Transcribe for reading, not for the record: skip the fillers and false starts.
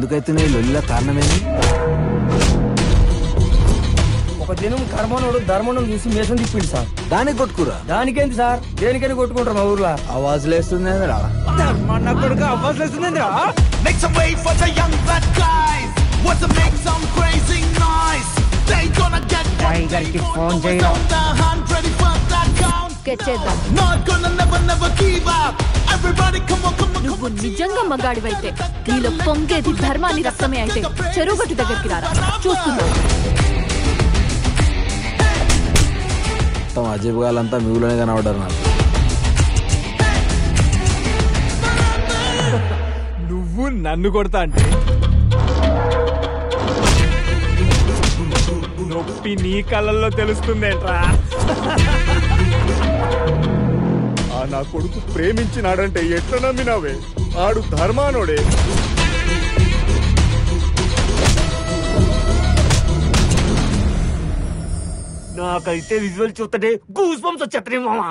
ఎందుకైతే లొల్లిలా కారణమేంది? ఒక దినం కర్మనోడు ధర్మను చూసి మేసం తిప్పిండు సార్. దానికి కొట్టుకురా? దానికేంది సార్, దేనికైనా కొట్టుకుంటారు మా ఊర్లో. అవాజులేస్తుంది రా ధర్మన్న కొడుకు అవ్వాల్సింది రా. Make some way for the young black guys. Want to make some crazy noise. They gonna get టైగర్కి ఫోన్ చేయరా. on the hand, ready for that count. కెచ్చేద్దాం. Not gonna never give up. Everybody come on. నువ్వు నిజంగా మగాడివైతే, నీలో పొంగేది ధర్మాన్ని రక్తమే అయితే చెరువుగట్టు దగ్గరికి రారా, చూస్తున్నా. మొత్తం అజీబ్ గాలంతా మీలోనే కనబడ్డారు నాకు. నువ్వు నన్ను కొడతా అంటే నొప్పి నీ కళ్ళల్లో తెలుస్తుందేంట్రా? నా కొడుకు ప్రేమించినాడంటే ఎట్లా నమ్మినావే? ఆడు ధర్మానోడే. నాకైతే విజువల్ చూస్తే గూస్ బంప్స్ వచ్చేస్తాయి మామా.